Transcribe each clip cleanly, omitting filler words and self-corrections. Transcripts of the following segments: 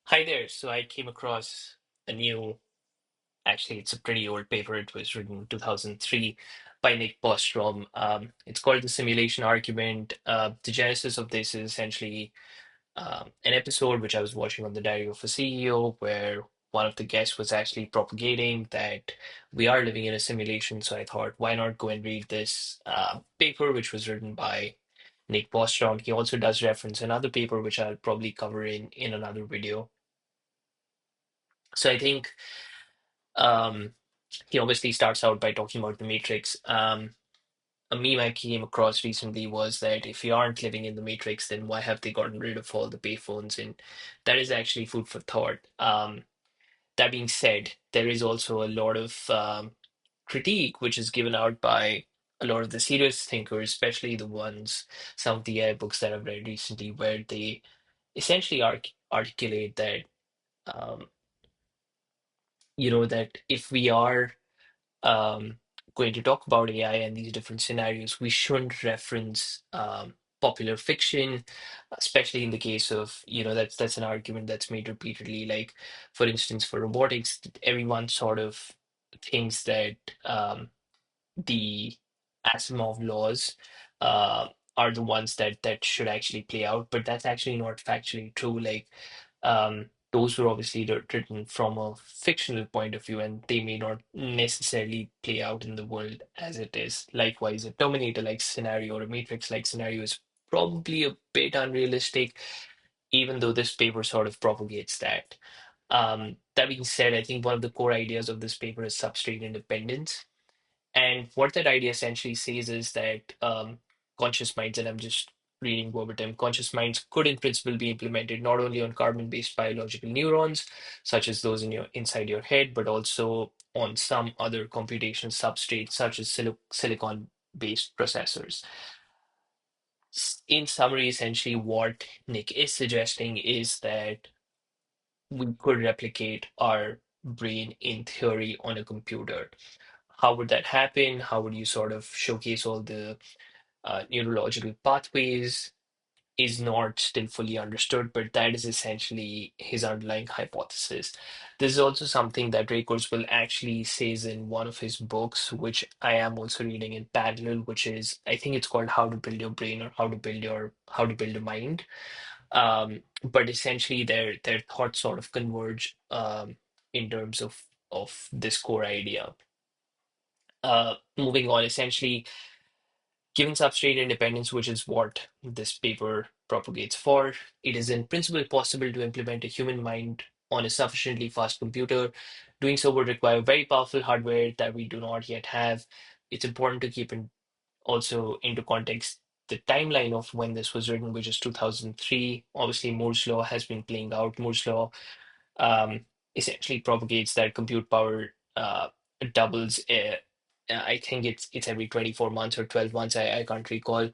Hi there. So I came across a new, actually, it's a pretty old paper. It was written in 2003 by Nick Bostrom. It's called The Simulation Argument. The genesis of this is essentially an episode which I was watching on the Diary of a CEO, where one of the guests was actually propagating that we are living in a simulation. So I thought, why not go and read this paper, which was written by Nick Bostrom. He also does reference another paper, which I'll probably cover in another video. So I think Um, he obviously starts out by talking about the Matrix. A meme I came across recently was that if you aren't living in the Matrix, then why have they gotten rid of all the payphones? And that is actually food for thought. That being said, there is also a lot of critique which is given out by a lot of the serious thinkers, especially the ones, some of the books that I've read recently, where they essentially articulate that, um, that if we are um, going to talk about AI and these different scenarios, we shouldn't reference popular fiction, especially in the case of, that's an argument that's made repeatedly. Like, for instance, for robotics, everyone sort of thinks that the Asimov laws uh, are the ones that should actually play out, but that's actually not factually true. Like, those were obviously written from a fictional point of view, and they may not necessarily play out in the world as it is. Likewise, a Terminator-like scenario or a Matrix-like scenario is probably a bit unrealistic, even though this paper sort of propagates that. That being said, I think one of the core ideas of this paper is substrate independence. And what that idea essentially says is that conscious minds, and I'm just reading verbatim, conscious minds could in principle be implemented not only on carbon-based biological neurons, such as those in your inside your head, but also on some other computational substrates, such as silicon-based processors. In summary, essentially, what Nick is suggesting is that we could replicate our brain in theory on a computer. How would that happen? How would you sort of showcase all the neurological pathways? Is not still fully understood, but that is essentially his underlying hypothesis. This is also something that Ray Kurzweil actually says in one of his books, which I am also reading in parallel, which is, I think it's called How to Build Your Brain, or How to Build a Mind. But essentially their thoughts sort of converge in terms of this core idea. Moving on, essentially, given substrate independence, which is what this paper propagates for, it is in principle possible to implement a human mind on a sufficiently fast computer. Doing so would require very powerful hardware that we do not yet have. It's important to keep in also into context the timeline of when this was written, which is 2003. Obviously, Moore's law has been playing out. Moore's law um, essentially propagates that compute power doubles. I think it's every 24 months or 12 months. I can't recall.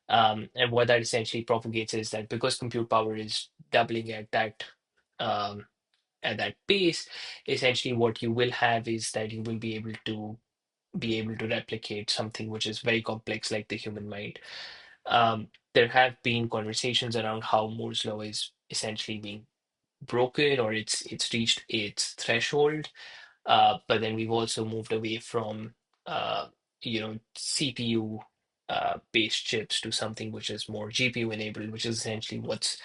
And what that essentially propagates is that because compute power is doubling um, at that pace, essentially what you will have is that you will be able to replicate something which is very complex like the human mind. There have been conversations around how Moore's law is essentially being broken, or it's reached its threshold. But then we've also moved away from CPU based chips to something which is more GPU enabled, which is essentially what's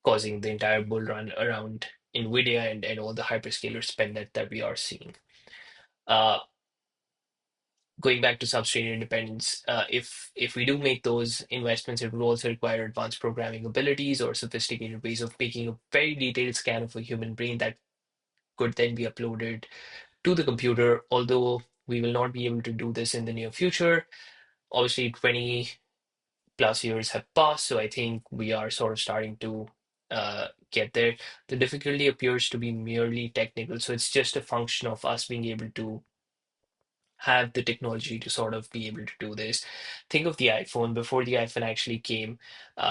causing the entire bull run around NVIDIA and all the hyperscaler spend that we are seeing. Uh, Going back to substrate independence, if we do make those investments, it will also require advanced programming abilities or sophisticated ways of making a very detailed scan of a human brain that could then be uploaded to the computer, although we will not be able to do this in the near future. Obviously, 20 plus years have passed, so I think we are sort of starting to get there. The difficulty appears to be merely technical, so it's just a function of us being able to have the technology to sort of be able to do this. Think of the iPhone before the iPhone actually came.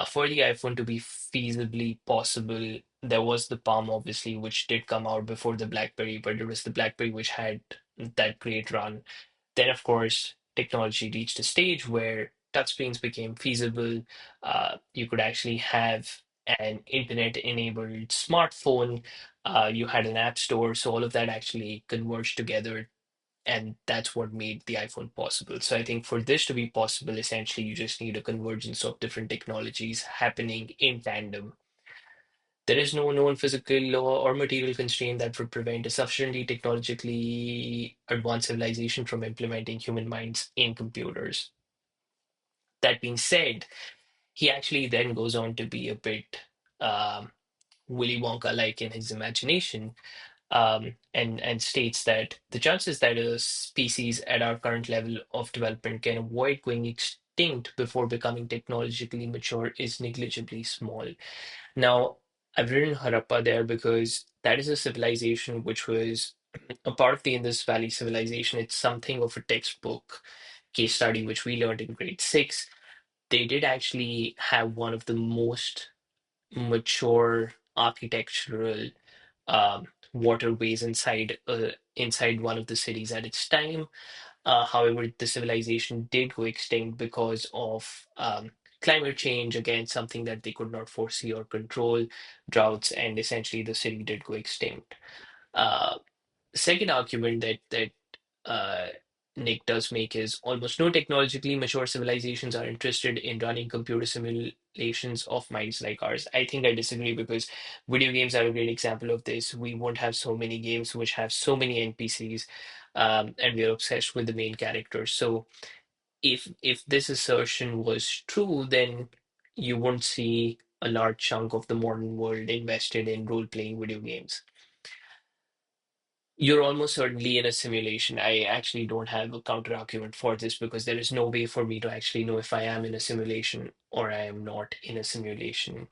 For the iPhone to be feasibly possible, there was the Palm, obviously, which did come out before the BlackBerry, but it was the BlackBerry which had that great run. Then, of course, technology reached a stage where touchscreens became feasible. You could actually have an internet-enabled smartphone. You had an app store, so all of that actually converged together, and that's what made the iPhone possible. So I think for this to be possible, essentially, you just need a convergence of different technologies happening in tandem. There is no known physical law or material constraint that would prevent a sufficiently technologically advanced civilization from implementing human minds in computers. That being said, he actually then goes on to be a bit um, Willy Wonka-like in his imagination, and states that the chances that a species at our current level of development can avoid going extinct before becoming technologically mature is negligibly small. Now, I've written Harappa there because that is a civilization which was a part of the Indus Valley civilization. It's something of a textbook case study which we learned in grade six. They did actually have one of the most mature architectural waterways inside one of the cities at its time. However, the civilization did go extinct because of climate change, again, something that they could not foresee or control, droughts, and essentially the city did go extinct. Uh, Second argument that uh, Nick does make is almost no technologically mature civilizations are interested in running computer simulations of minds like ours. I think I disagree because video games are a great example of this. We won't have so many games which have so many NPCs, and we are obsessed with the main characters. So if this assertion was true, then you won't see a large chunk of the modern world invested in role-playing video games. You're almost certainly in a simulation. I actually don't have a counter argument for this because there is no way for me to actually know if I am in a simulation or I am not in a simulation.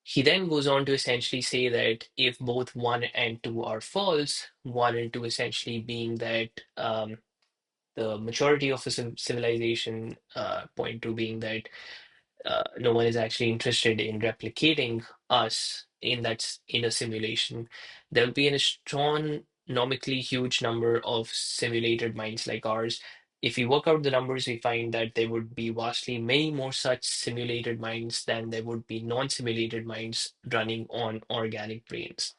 He then goes on to essentially say that if both one and two are false, one and two essentially being that the majority of a civilization, point two being that no one is actually interested in replicating us in a simulation. There will be an astronomically huge number of simulated minds like ours. If we work out the numbers, we find that there would be vastly many more such simulated minds than there would be non-simulated minds running on organic brains.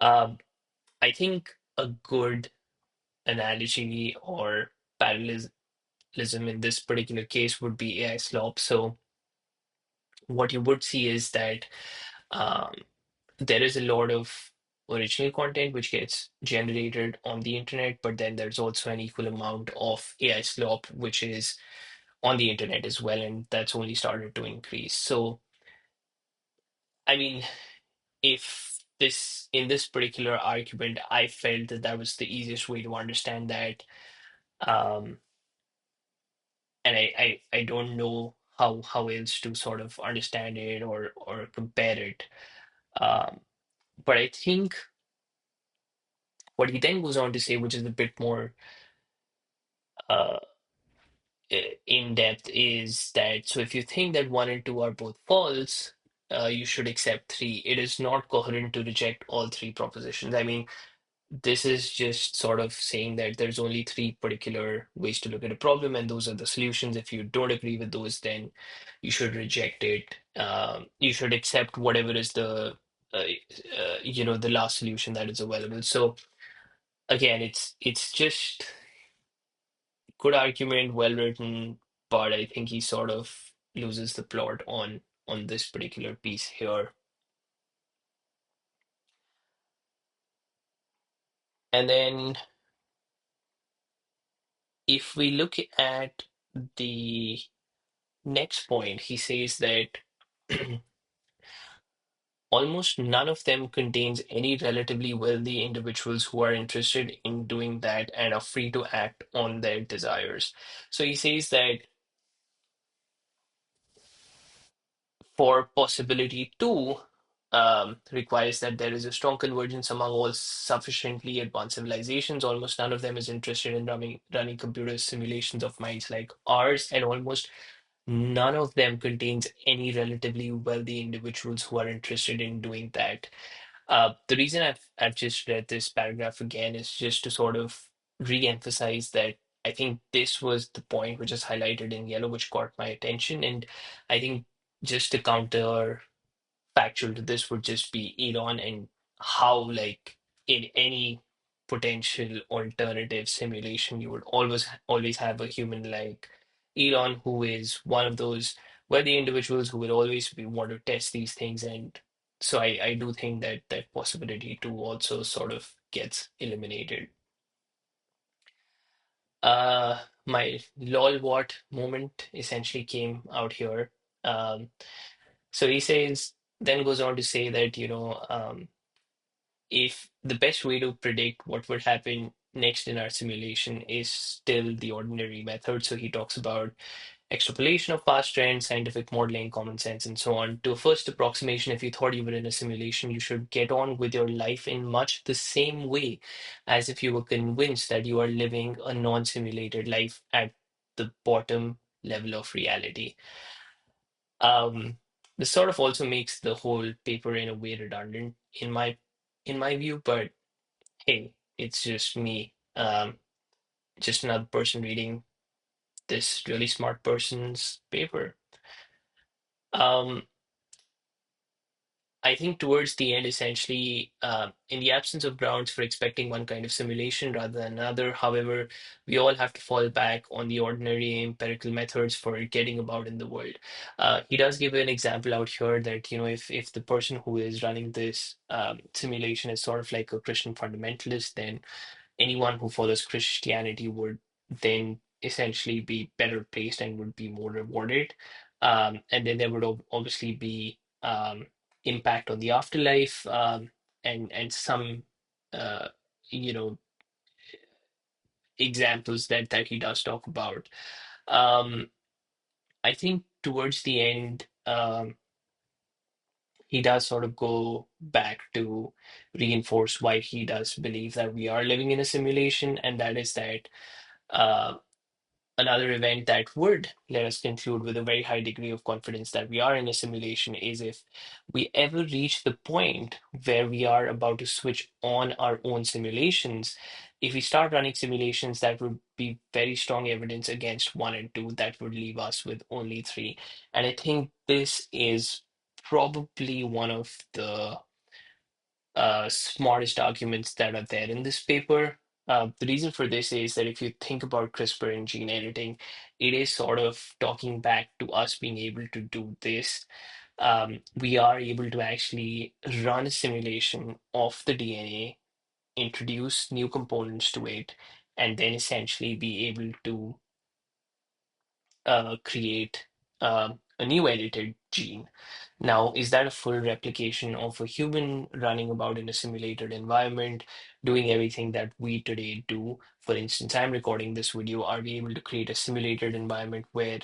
Um, I think a good analogy or parallelism in this particular case would be AI slop. So what you would see is that um, there is a lot of original content which gets generated on the internet, but then there's also an equal amount of AI slop which is on the internet as well, and that's only started to increase. So, I mean, if this in this particular argument, I felt that that was the easiest way to understand that, um, and I don't know how else to sort of understand it or compare it. Um, but I think what he then goes on to say, which is a bit more uh, in depth, is that so if you think that one and two are both false, you should accept three. It is not coherent to reject all three propositions. I mean, this is just sort of saying that there's only three particular ways to look at a problem, and those are the solutions. If you don't agree with those, then you should reject it. You should accept whatever is the last solution that is available. So again, it's just good argument, well written, but I think he sort of loses the plot on this particular piece here. And then if we look at the next point, he says that almost none of them contains any relatively wealthy individuals who are interested in doing that and are free to act on their desires. So he says that for possibility two, requires that there is a strong convergence among all sufficiently advanced civilizations. Almost none of them is interested in running computer simulations of minds like ours, and almost none of them contains any relatively wealthy individuals who are interested in doing that. The reason I've just read this paragraph again is just to sort of re-emphasize that I think this was the point which is highlighted in yellow, which caught my attention, and I think just the counter factual to this would just be Elon and how, like, in any potential alternative simulation, you would always have a human like Elon, who is one of those worthy individuals who will always be want to test these things. And so I do think that that possibility too also sort of gets eliminated. My lol what moment essentially came out here. Um, so he says, then goes on to say that, if the best way to predict what would happen next in our simulation is still the ordinary method. So he talks about extrapolation of past trends, scientific modeling, common sense, and so on. To a first approximation, if you thought you were in a simulation, you should get on with your life in much the same way as if you were convinced that you are living a non-simulated life at the bottom level of reality. Um, this sort of also makes the whole paper in a way redundant in my view, but hey, it's just me, just another person reading this really smart person's paper. Um, I think towards the end, essentially, in the absence of grounds for expecting one kind of simulation rather than another, however, we all have to fall back on the ordinary empirical methods for getting about in the world. He does give an example out here that, if the person who is running this simulation is sort of like a Christian fundamentalist, then anyone who follows Christianity would then essentially be better placed and would be more rewarded. And then there would obviously be impact on the afterlife, and some uh, you know examples that he does talk about. Um, I think towards the end, he does sort of go back to reinforce why he does believe that we are living in a simulation, and that is that. Uh, Another event that would let us conclude with a very high degree of confidence that we are in a simulation is if we ever reach the point where we are about to switch on our own simulations. If we start running simulations, that would be very strong evidence against one and two, that would leave us with only three. And I think this is probably one of the smartest arguments that are there in this paper. The reason for this is that if you think about CRISPR and gene editing, it is sort of talking back to us being able to do this. We are able to actually run a simulation of the DNA, introduce new components to it, and then essentially be able to create a new edited gene. Now, is that a full replication of a human running about in a simulated environment, doing everything that we today do? For instance, I'm recording this video. Are we able to create a simulated environment where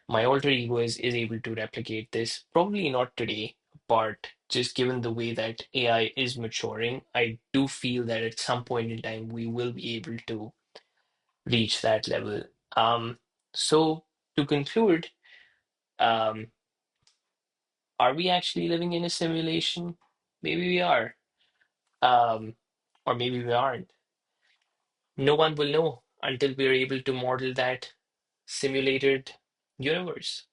my alter ego is able to replicate this? Probably not today, but just given the way that AI is maturing, I do feel that at some point in time we will be able to reach that level. Um, so to conclude, um, are we actually living in a simulation? Maybe we are, um, or maybe we aren't. No one will know until we're able to model that simulated universe.